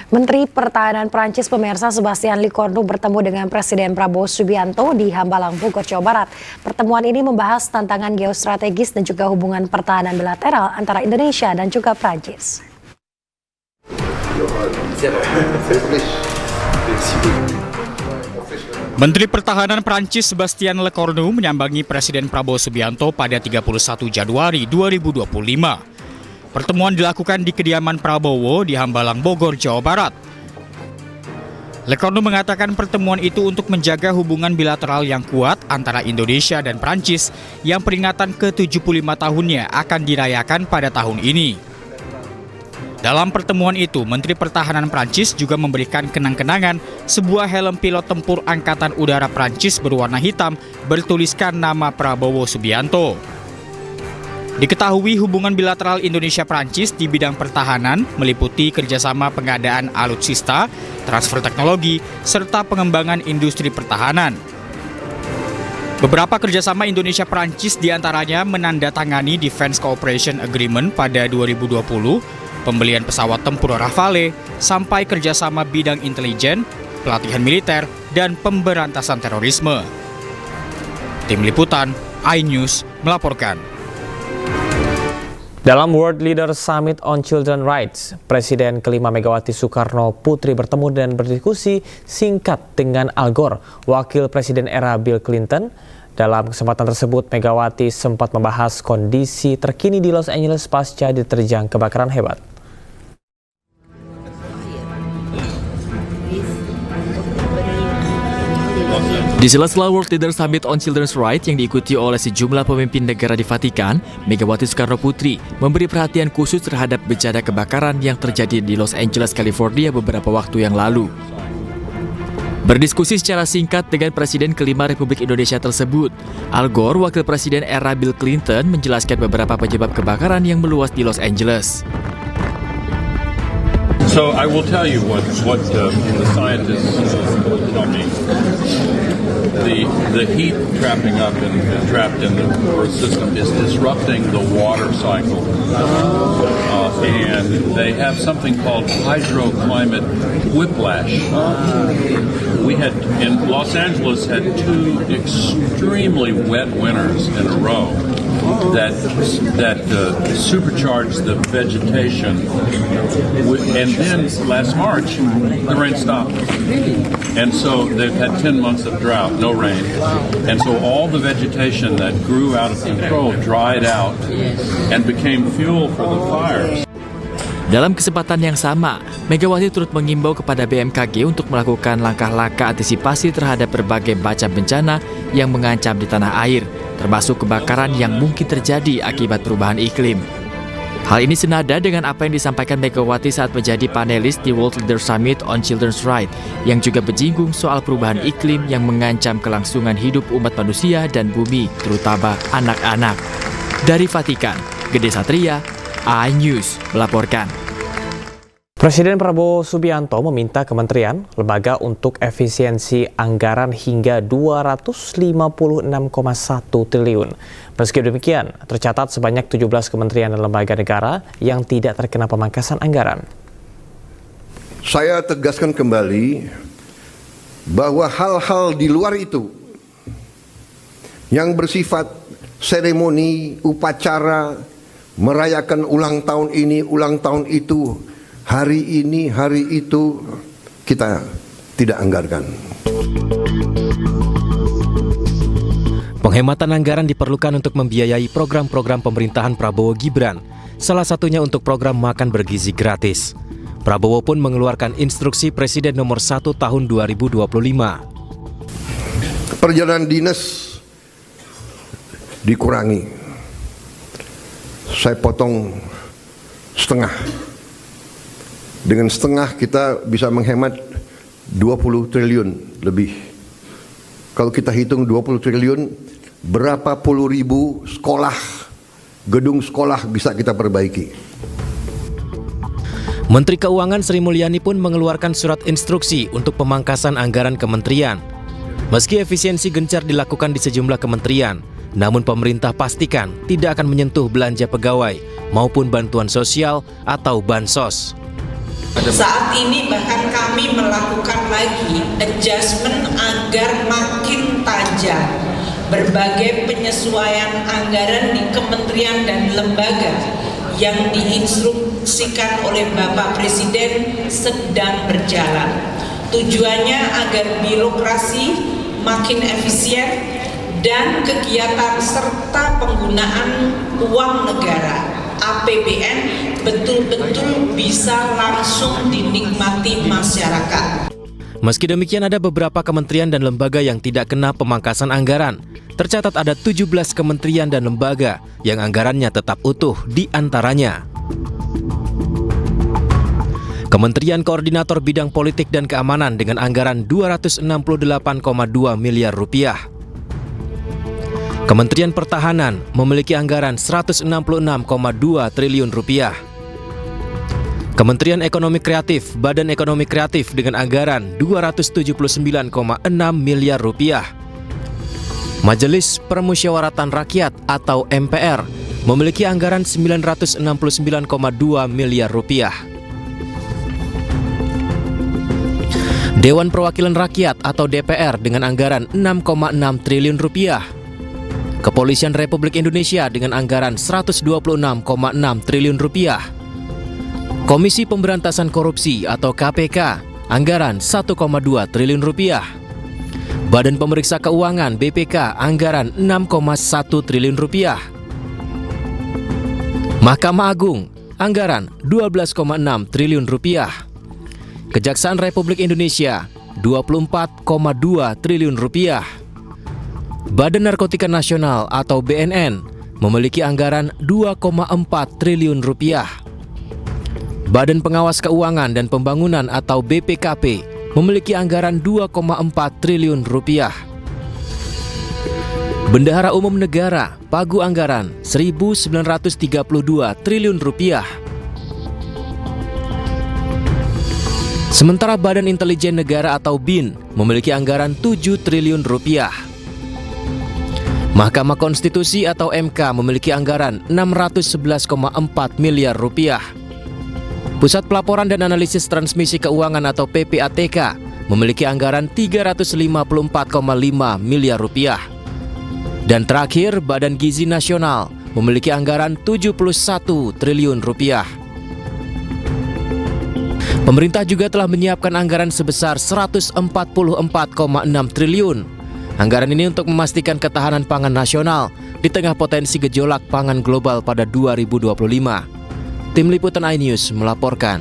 Menteri Pertahanan Prancis pemirsa Sébastien Lecornu bertemu dengan Presiden Prabowo Subianto di Hambalang, Bogor, Jawa Barat. Pertemuan ini membahas tantangan geostrategis dan juga hubungan pertahanan bilateral antara Indonesia dan juga Prancis. Menteri Pertahanan Prancis Sébastien Lecornu menyambangi Presiden Prabowo Subianto pada 31 Januari 2025. Pertemuan dilakukan di kediaman Prabowo di Hambalang, Bogor, Jawa Barat. Lecornu mengatakan pertemuan itu untuk menjaga hubungan bilateral yang kuat antara Indonesia dan Prancis yang peringatan ke-75 tahunnya akan dirayakan pada tahun ini. Dalam pertemuan itu, Menteri Pertahanan Prancis juga memberikan kenang-kenangan sebuah helm pilot tempur Angkatan Udara Prancis berwarna hitam bertuliskan nama Prabowo Subianto. Diketahui hubungan bilateral Indonesia-Prancis di bidang pertahanan meliputi kerjasama pengadaan alutsista, transfer teknologi, serta pengembangan industri pertahanan. Beberapa kerjasama Indonesia-Prancis diantaranya menandatangani Defense Cooperation Agreement pada 2020, pembelian pesawat tempur Rafale, sampai kerjasama bidang intelijen, pelatihan militer, dan pemberantasan terorisme. Tim Liputan, iNews melaporkan. Dalam World Leader Summit on Children Rights, Presiden kelima Megawati Soekarno Putri bertemu dan berdiskusi singkat dengan Al Gore, wakil presiden era Bill Clinton. Dalam kesempatan tersebut, Megawati sempat membahas kondisi terkini di Los Angeles pasca diterjang kebakaran hebat. Di sela-sela World Leader Summit on Children's Rights yang diikuti oleh sejumlah pemimpin negara di Vatikan, Megawati Soekarno Putri memberi perhatian khusus terhadap bencana kebakaran yang terjadi di Los Angeles, California beberapa waktu yang lalu. Berdiskusi secara singkat dengan Presiden kelima Republik Indonesia tersebut, Al Gore, wakil presiden era Bill Clinton, menjelaskan beberapa penyebab kebakaran yang meluas di Los Angeles. So I will tell you what the scientists tell me. The heat trapped in the Earth system is disrupting the water cycle, and they have something called hydroclimate whiplash. We had in Los Angeles had 2 extremely wet winters in a row that supercharged the vegetation, and then last March the rain stopped, and so they've had 10 months of drought, no rain, and so all the vegetation that grew out of control dried out and became fuel for the fires. Dalam kesempatan yang sama, Megawati turut mengimbau kepada BMKG untuk melakukan langkah-langkah antisipasi terhadap berbagai macam bencana yang mengancam di tanah air, termasuk kebakaran yang mungkin terjadi akibat perubahan iklim. Hal ini senada dengan apa yang disampaikan Megawati saat menjadi panelis di World Leader Summit on Children's Rights, yang juga menyinggung soal perubahan iklim yang mengancam kelangsungan hidup umat manusia dan bumi, terutama anak-anak. Dari Vatikan, Gede Satria, iNews melaporkan. Presiden Prabowo Subianto meminta kementerian, lembaga untuk efisiensi anggaran hingga 256,1 triliun. Meski demikian, tercatat sebanyak 17 kementerian dan lembaga negara yang tidak terkena pemangkasan anggaran. Saya tegaskan kembali bahwa hal-hal di luar itu yang bersifat seremoni, upacara, merayakan ulang tahun ini, ulang tahun itu, hari ini, hari itu, kita tidak anggarkan. Penghematan anggaran diperlukan untuk membiayai program-program pemerintahan Prabowo Gibran, salah satunya untuk program makan bergizi gratis. Prabowo pun mengeluarkan instruksi Presiden nomor 1 tahun 2025. Perjalanan dinas dikurangi. Saya potong setengah. Dengan setengah kita bisa menghemat 20 triliun lebih. Kalau kita hitung 20 triliun, berapa puluh ribu sekolah, gedung sekolah bisa kita perbaiki. Menteri Keuangan Sri Mulyani pun mengeluarkan surat instruksi untuk pemangkasan anggaran kementerian. Meski efisiensi gencar dilakukan di sejumlah kementerian, namun pemerintah pastikan tidak akan menyentuh belanja pegawai maupun bantuan sosial atau bansos. Saat ini bahkan kami melakukan lagi adjustment agar makin tajam berbagai penyesuaian anggaran di kementerian dan lembaga yang diinstruksikan oleh Bapak Presiden sedang berjalan. Tujuannya agar birokrasi makin efisien dan kegiatan serta penggunaan uang negara APBN betul-betul bisa langsung dinikmati masyarakat. Meski demikian, ada beberapa kementerian dan lembaga yang tidak kena pemangkasan anggaran. Tercatat ada 17 kementerian dan lembaga yang anggarannya tetap utuh di antaranya. Kementerian Koordinator Bidang Politik dan Keamanan dengan anggaran 268,2 miliar rupiah. Kementerian Pertahanan memiliki anggaran 166,2 triliun rupiah. Kementerian Ekonomi Kreatif, Badan Ekonomi Kreatif dengan anggaran 279,6 miliar rupiah. Majelis Permusyawaratan Rakyat atau MPR memiliki anggaran 969,2 miliar rupiah. Dewan Perwakilan Rakyat atau DPR dengan anggaran 6,6 triliun rupiah. Kepolisian Republik Indonesia dengan anggaran 126,6 triliun rupiah. Komisi Pemberantasan Korupsi atau KPK, anggaran 1,2 triliun rupiah. Badan Pemeriksa Keuangan BPK, anggaran 6,1 triliun rupiah. Mahkamah Agung, anggaran 12,6 triliun rupiah. Kejaksaan Republik Indonesia, 24,2 triliun rupiah. Badan Narkotika Nasional atau BNN memiliki anggaran 2,4 triliun rupiah. Badan Pengawas Keuangan dan Pembangunan atau BPKP memiliki anggaran 2,4 triliun rupiah. Bendahara Umum Negara pagu anggaran 1.932 triliun rupiah. Sementara Badan Intelijen Negara atau BIN memiliki anggaran 7 triliun rupiah. Mahkamah Konstitusi atau MK memiliki anggaran 611,4 miliar rupiah. Pusat Pelaporan dan Analisis Transmisi Keuangan atau PPATK memiliki anggaran 354,5 miliar rupiah. Dan terakhir, Badan Gizi Nasional memiliki anggaran 71 triliun rupiah. Pemerintah juga telah menyiapkan anggaran sebesar 144,6 triliun. Anggaran ini untuk memastikan ketahanan pangan nasional di tengah potensi gejolak pangan global pada 2025. Tim Liputan iNews melaporkan.